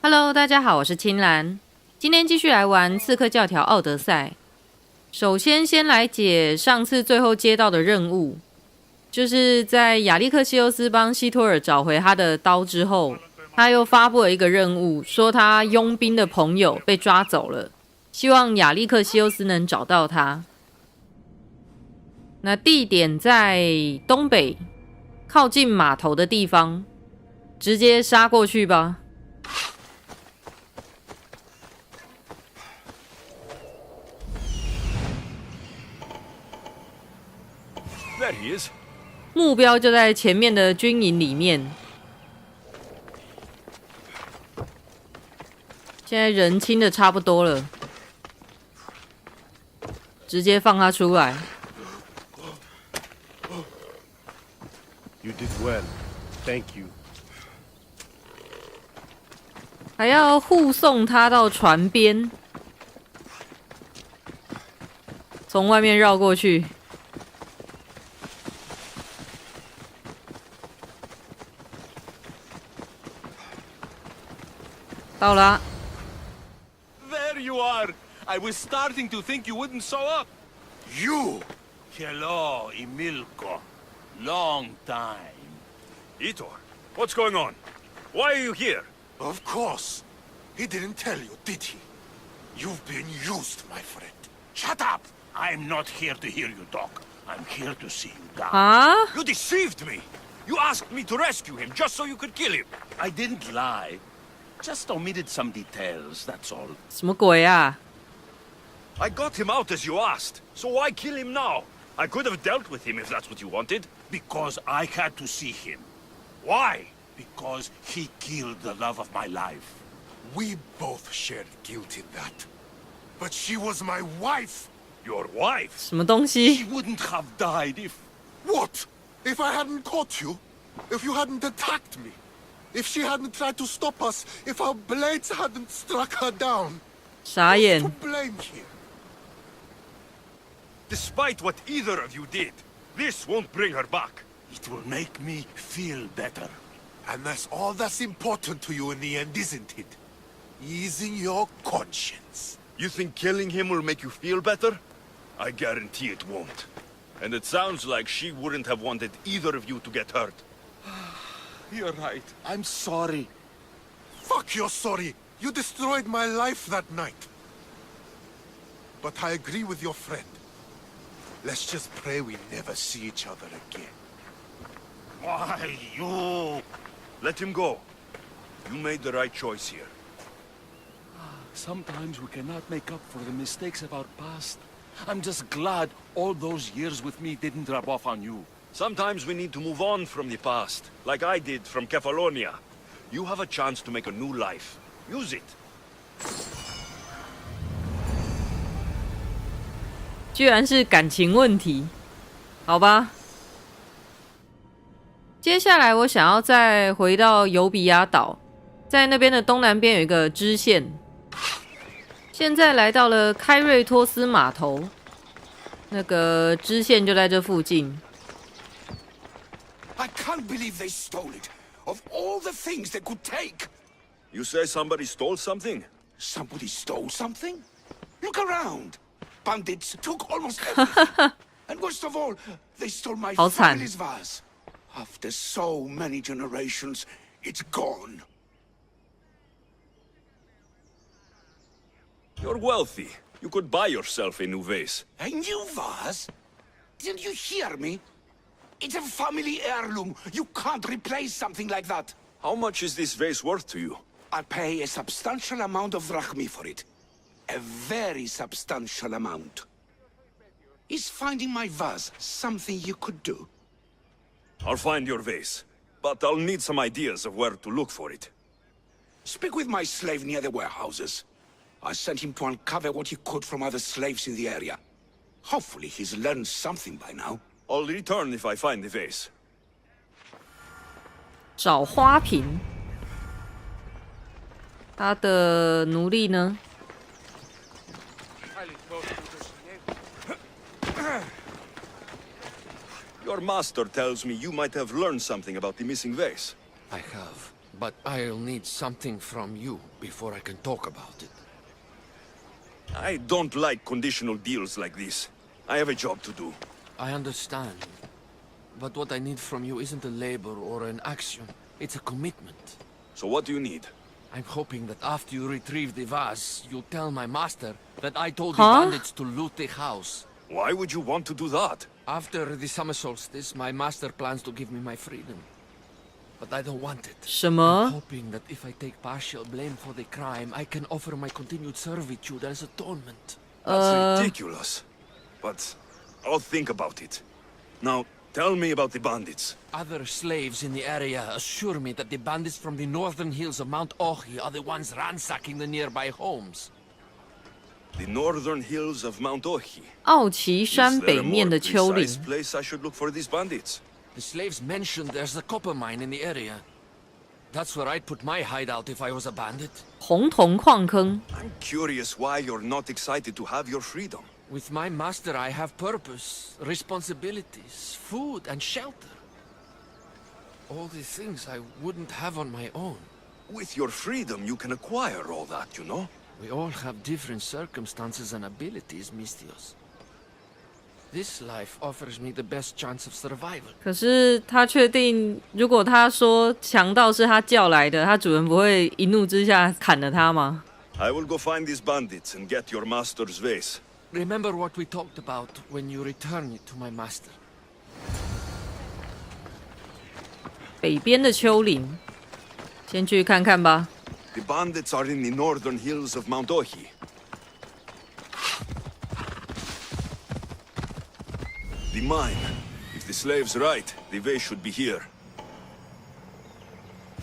Hello， 大家好，我是青兰。今天继续来玩《刺客教条：奥德赛》。首先来解上次最后接到的任务，就是在亚历克西欧斯帮希托尔找回他的刀之后，他又发布了一个任务，说他佣兵的朋友被抓走了，希望亚历克西欧斯能找到他。那地点在东北，靠近码头的地方，直接杀过去吧。目标就在前面的军营里面。现在人清的差不多了，直接放他出来。You did well. Thank you. 还要护送他到船边，从外面绕过去。到了。There you are. I was starting to think you wouldn't show up. You? Hello, Emilko. Long time. Itor, what's going on? Why are you here? Of course. He didn't tell you, did he? You've been used, my friend. Shut up! I'm not here to hear you talk. I'm here to see you die. 啊？ You deceived me! You asked me to rescue him just so you could kill him. I didn't lie. Just omitted some details, that's all. 什么鬼啊？ I got him out as you asked, so why kill him now? I could have dealt with him if that's what you wanted. Because I had to see him. Why? Because he killed the love of my life. We both shared guilt in that. But she was my wife. Your wife? 什么东 She 西？ wouldn't have died if... What? If I hadn't caught you? If you hadn't attacked me? If she hadn't tried to stop us? If our blades hadn't struck her down? 傻眼 Who's to blame here? Despite what either of you did, this won't bring her back. It will make me feel better. And that's all that's important to you in the end, isn't it? Easing your conscience. You think killing him will make you feel better? I guarantee it won't. And it sounds like she wouldn't have wanted either of you to get hurt. You're right. I'm sorry. Fuck you're sorry. You destroyed my life that night. But I agree with your friend. Let's just pray we never see each other again. Why, you... Let him go. You made the right choice here. Sometimes we cannot make up for the mistakes of our past. I'm just glad all those years with me didn't rub off on you. Sometimes we need to move on from the past, like I did from Kefalonia. You have a chance to make a new life. Use it. 居然是感情问题，好吧。接下来我想要再回到尤比亚岛，在那边的东南边有一个支线。现在来到了开瑞托斯码头，那个支线就在这附近。 I can't believe they stole it. Of all the things they could take. You say somebody stole something? Somebody stole something? Look around. Bandits took almost everything. And worst of all, they stole my 好惨。 family's vase. After so many generations, it's gone. You're wealthy. You could buy yourself a new vase. A new vase? Didn't you hear me? It's a family heirloom. You can't replace something like that. How much is this vase worth to you? I pay a substantial amount of drachmi for it. A very substantial amount. Is finding my vase something you could do? I'll find your vase, but I'll need some ideas of where to look for it. Speak with my slave near the warehouses. I sent him to uncover what he could from other slaves in the area. Hopefully he's learned something by now. I'll return if I find the vase. 找花瓶，他的奴隶呢？ Your master tells me you might have learned something about the missing vase. I have. But I'll need something from you before I can talk about it. I don't like conditional deals like this. I have a job to do. I understand. But what I need from you isn't a labor or an action. It's a commitment. So what do you need? I'm hoping that after you retrieve the vase, you'll tell my master that I told Huh? the bandits to loot the house. Why would you want to do that? After the summer solstice, my master plans to give me my freedom. But I don't want it. 什 I'm 么？ hoping that if I take partial blame for the crime, I can offer my continued servitude as atonement. That's ridiculous. But I'll think about it. Now, tell me about the bandits. Other slaves in the area assure me that the bandits from the northern hills of Mount Ohi are the ones ransacking the nearby homes. The northern hills of Mount Ohi. 奥奇 Is 山 there 北 a 面 more 的丘陵 precise。place I should look for these bandits? The slaves mentioned there's a copper mine in the area. That's where I'd put my hideout if I was a bandit. 红铜矿坑。 I'm curious why you're not excited to have your freedom. With my master, I have purpose, responsibilities, food, and shelter. All the things I wouldn't have on my own. With your freedom, you can acquire all that, you know? We all have different circumstances and abilities, Mistios. This life offers me the best chance of survival. 可是他确定，如果他说强盗是他叫来的，他主人不会一怒之下砍了他吗？ I will go find these bandits and get your master's vase. Remember what we talked about when you return it to my master. 北边的丘陵，先去看看吧。 The bandits are in the northern hills of Mount Ohi. The mine. If the slave's right, the vase should be here.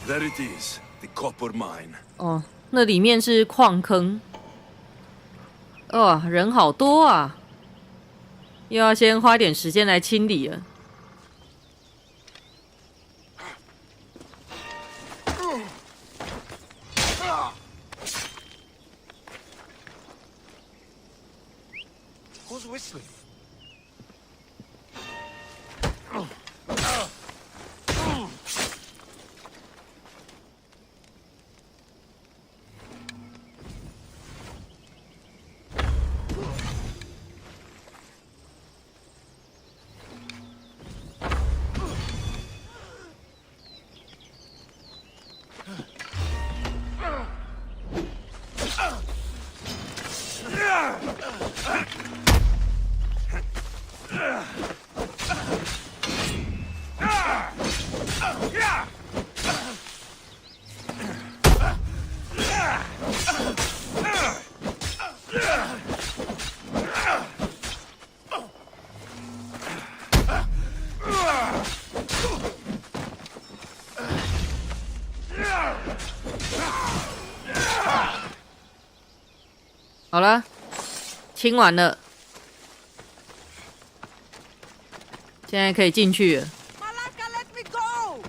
There it is, the copper mine. 哦，那里面是矿坑。哦，人好多啊，又要先花点时间来清理了。 Who's whistling?好了，清完了，现在可以进去了。 Malaka, let me go!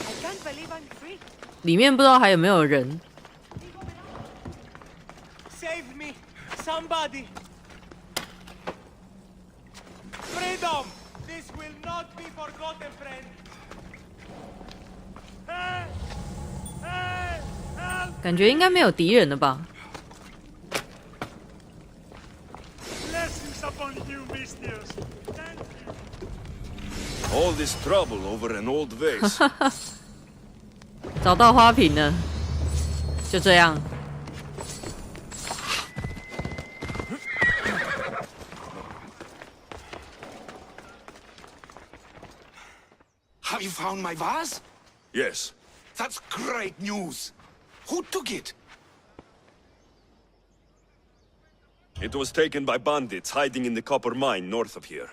I can't believe I'm free. 里面不知道还有没有人。 Save me! Somebody! Freedom! This will not be forgotten, friend! Hey! Hey! Help! 感觉应该没有敌人了吧？ Blessings upon you, Mistios! Thank you! All this trouble over an old vase. 找到花瓶了，就这样。 Have you found my vase? Yes. That's great news. Who took it? It was taken by bandits hiding in the copper mine north of here.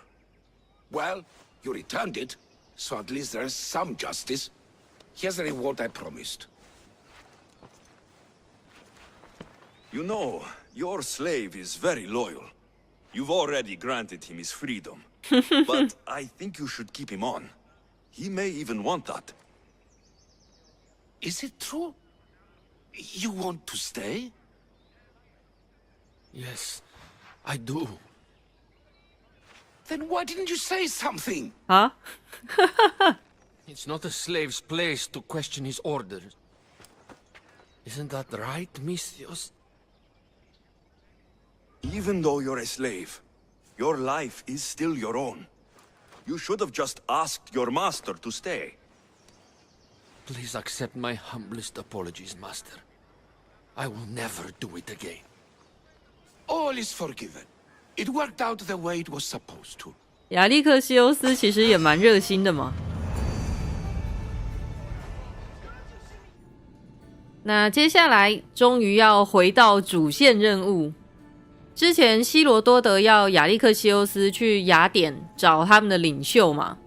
Well, you returned it, so at least there's some justice. Here's the reward I promised. You know, your slave is very loyal. You've already granted him his freedom. But I think you should keep him on. He may even want that. Is it true? You want to stay? Yes, I do. Then why didn't you say something? 啊， It's not a slave's place to question his orders. Isn't that right, Misthios? Even though you're a slave, your life is still your own. You should have just asked your master to stay. Please accept my humblest apologies, Master. I will never do it again. All is forgiven. It worked out the way it was supposed to. 亚历克西欧斯其实也蛮热心的嘛。那接下来终于要回到主线任务。之前希罗多德要亚历克西欧斯去雅典找他们的领袖嘛，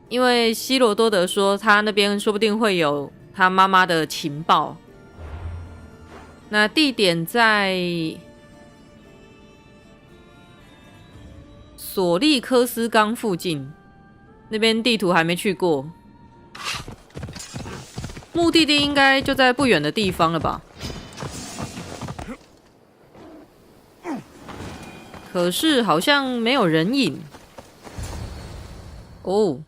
因为希罗多德说他那边说不定会有他妈妈的情报。那地点在索利科斯冈附近，那边地图还没去过，目的地应该就在不远的地方了吧？可是好像没有人影哦。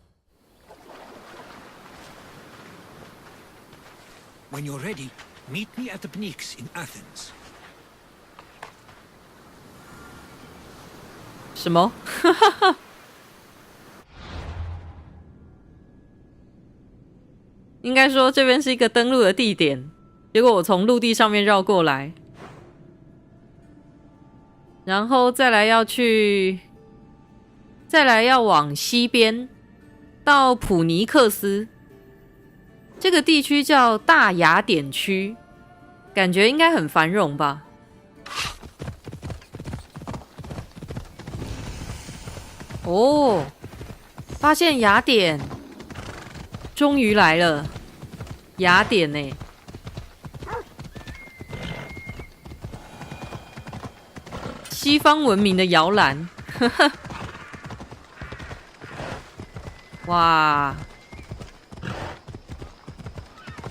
When you're ready, meet me at the Pnyx in Athens. 什么？应该说这边是一个登陆的地点，结果我从陆地上面绕过来，然后再来要往西边到普尼克斯，这个地区叫大雅典区，感觉应该很繁荣吧。哦，发现雅典，终于来了，雅典欸。西方文明的摇篮，哇！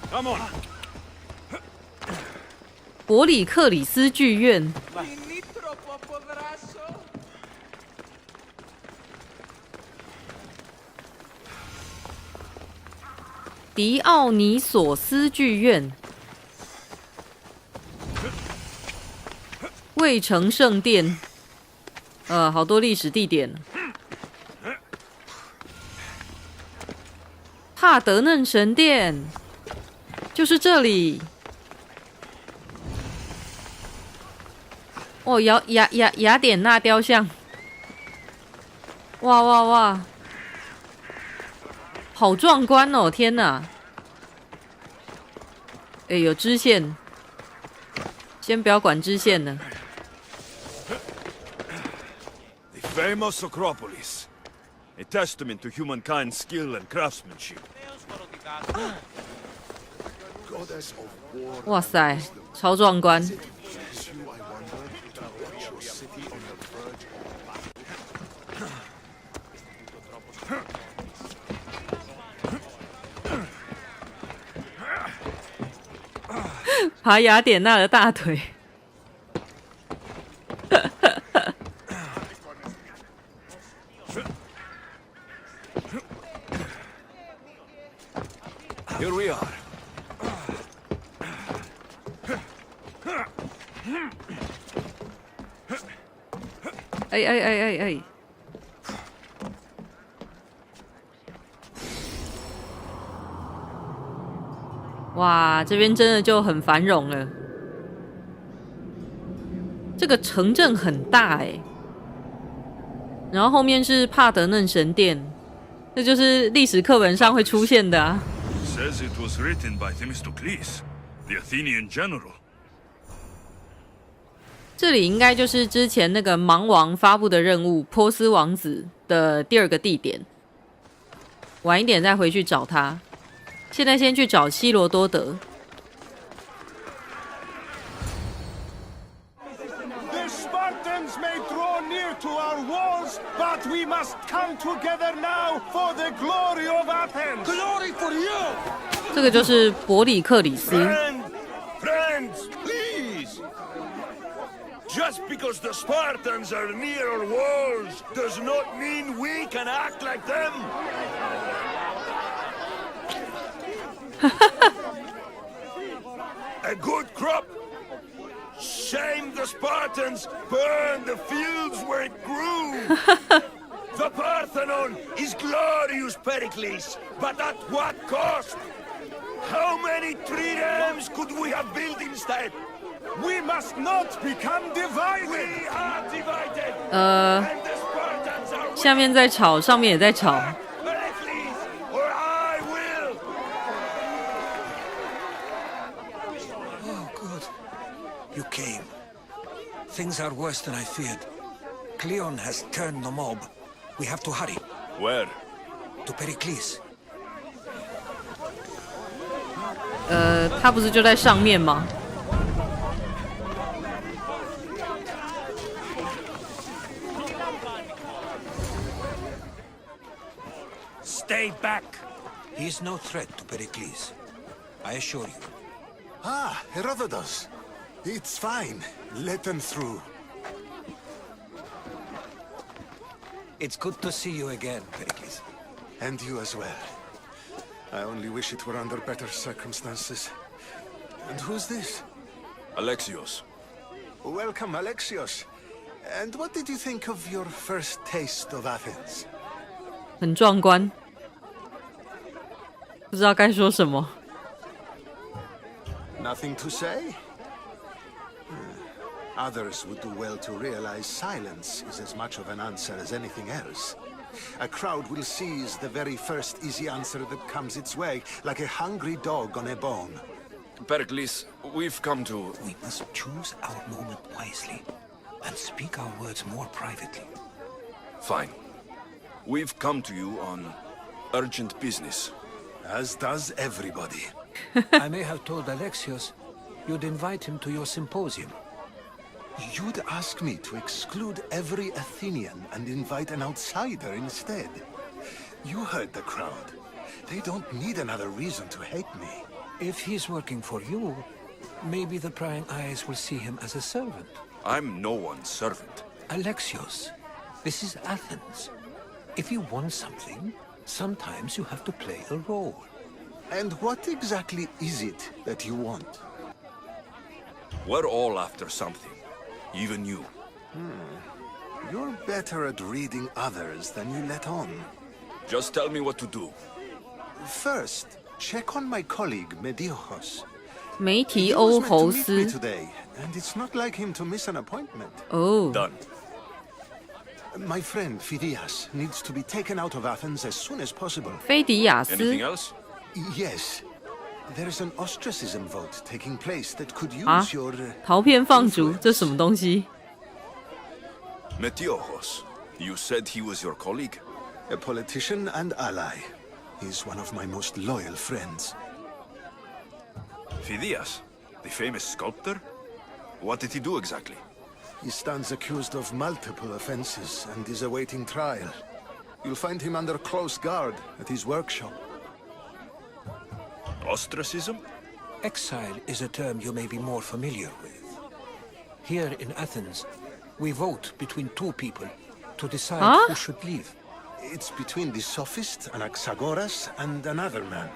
Come on. 伯里克里斯剧院，迪奥尼索斯剧院，卫城圣殿，好多历史地点。帕德嫩神殿，就是这里。哦，雅典娜雕像，哇哇哇，好壮观哦！天哪，哎，有支线，先不要管支线了。 The famous Acropolis, a testament to humankind's skill and craftsmanship. 哇塞，超壮观！爬雅典娜的大腿。Here we are. 哎！哇，这边真的就很繁荣了。这个城镇很大哎，然后后面是帕德嫩神殿，这就是历史课本上会出现的啊。Says it was written by Themistocles, the Athenian general. 这里应该就是之前那个盲王发布的任务波斯王子的第二个地点，晚一点再回去找他。现在先去找希罗多德。The Spartans may draw near to our walls, but we must come together now for the glory of Athens. Glory for you! 这个就是伯里克里斯。Friends, please! Just because the Spartans are near our walls does not mean we can act like them. Spartans burned the fields where it grew. The Parthenon is glorious, Pericles, but at what cost? How many triremes could we have built instead? We must not become divided. We are divided. And the Spartans are 下面在吵，上面也在吵。 Pericles, or I will. Oh, good. You came. Things are worse than I feared. Cleon has turned the mob. We have to hurry. Where? To Pericles. 他不是就在上面吗？ Stay back. He is no threat to Pericles. I assure you. Ah, Herodotus. It's fine. Let them through. It's good to see you again, Pericles. And you as well. I only wish it were under better circumstances. And who's this? Alexios. Welcome, Alexios. And what did you think of your first taste of Athens? 很壮观，不知道该说什么。 Nothing to say? Others would do well to realize silence is as much of an answer as anything else. A crowd will seize the very first easy answer that comes its way, like a hungry dog on a bone. Pericles, we've come to... We must choose our moment wisely and speak our words more privately. Fine. We've come to you on urgent business. As does everybody. I may have told Alexios you'd invite him to your symposium. You'd ask me to exclude every Athenian and invite an outsider instead. You heard the crowd. They don't need another reason to hate me. If he's working for you, maybe the prying eyes will see him as a servant. I'm no one's servant. Alexios, this is Athens. If you want something, sometimes you have to play a role. And what exactly is it that you want? We're all after something. Even you. You're better at reading others than you let on. Just tell me what to do. First, check on my colleague Mediochos. 梅提 He 欧 was meant 侯 to meet me 斯。 today, and it's not like him to miss an appointment. 哦， Done. My friend Phidias needs to be taken out of Athens as soon as possible. 菲迪亚斯。 Anything else? Yes. There's an ostracism vote taking place that could use 啊 your... 陶片放逐，这什么东西？ Metiochos. You said he was your colleague? A politician and ally. He's one of my most loyal friends. Phidias, the famous sculptor? What did he do exactly? He stands accused of multiple offenses and is awaiting trial. You'll find him under close guard at his workshop. Ostracism? Exile is a term you may be more familiar with. Here in Athens, we vote between two people to decide who should leave. It's between the sophist Anaxagoras and another man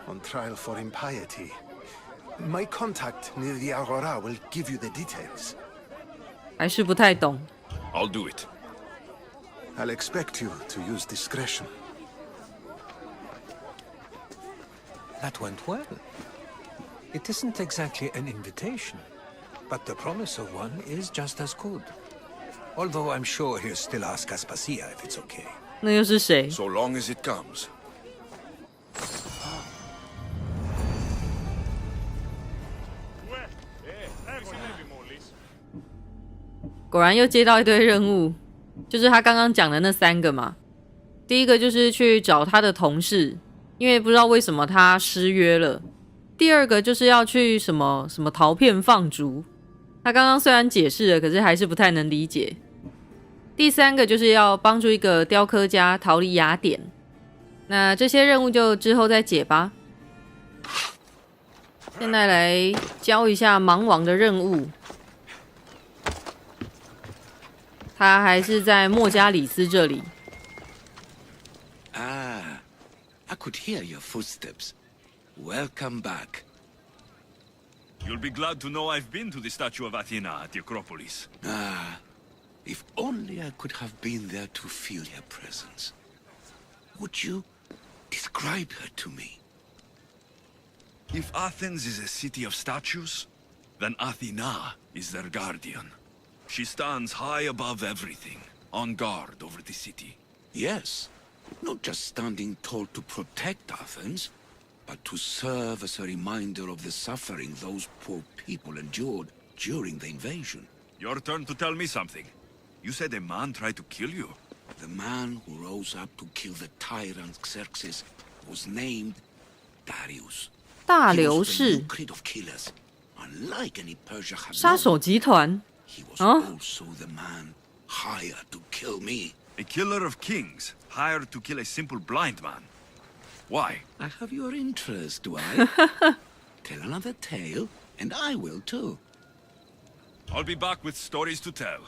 on trial for impiety. My contact near the Agora will give you the details. 还是不太懂。 I'll do it. I'll expect you to use discretion. That went well. It isn't exactly an invitation, but the promise of one is just as good. Although I'm sure he'll still ask Aspasia if it's okay. 那又是谁？ So long as it comes. 果然又接到一堆任务，就是他刚刚讲的那3个嘛。第一个就是去找他的同事，因为不知道为什么他失约了。第二个就是要去什么陶片放逐，他刚刚虽然解释了，可是还是不太能理解。第3个就是要帮助一个雕刻家逃离雅典。那这些任务就之后再解吧。现在来教一下盲王的任务。他还是在莫加里斯这里。 Ah, I could hear your footsteps. Welcome back. You'll be glad to know I've been to the statue of Athena at the Acropolis. Ah, if only I could have been there to feel her presence. Would you describe her to me? If Athens is a city of statues, then Athena is their guardian. She stands high above everything, on guard over the city. Yes, not just standing tall to protect Athens, but to serve as a reminder of the suffering those poor people endured during the invasion. Your turn to tell me something. You said a man tried to kill you. The man who rose up to kill the tyrant Xerxes was named Darius. 大 He 流 was the 士 new creed of killers, unlike any Persia had 杀 known. 手集团。 He was Huh? also the man hired to kill me. A killer of kings, hired to kill a simple blind man. Why? I have your interest, do I? Tell another tale, and I will too. I'll be back with stories to tell.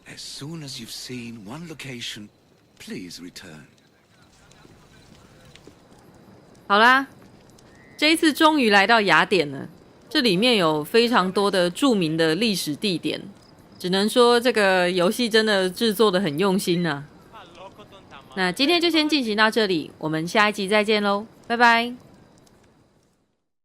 As soon as you've seen one location, please return. 好啦，这一次终于来到雅典了。这里面有非常多的著名的历史地点，只能说这个游戏真的制作的很用心啊。那今天就先进行到这里，我们下一集再见喽，拜拜。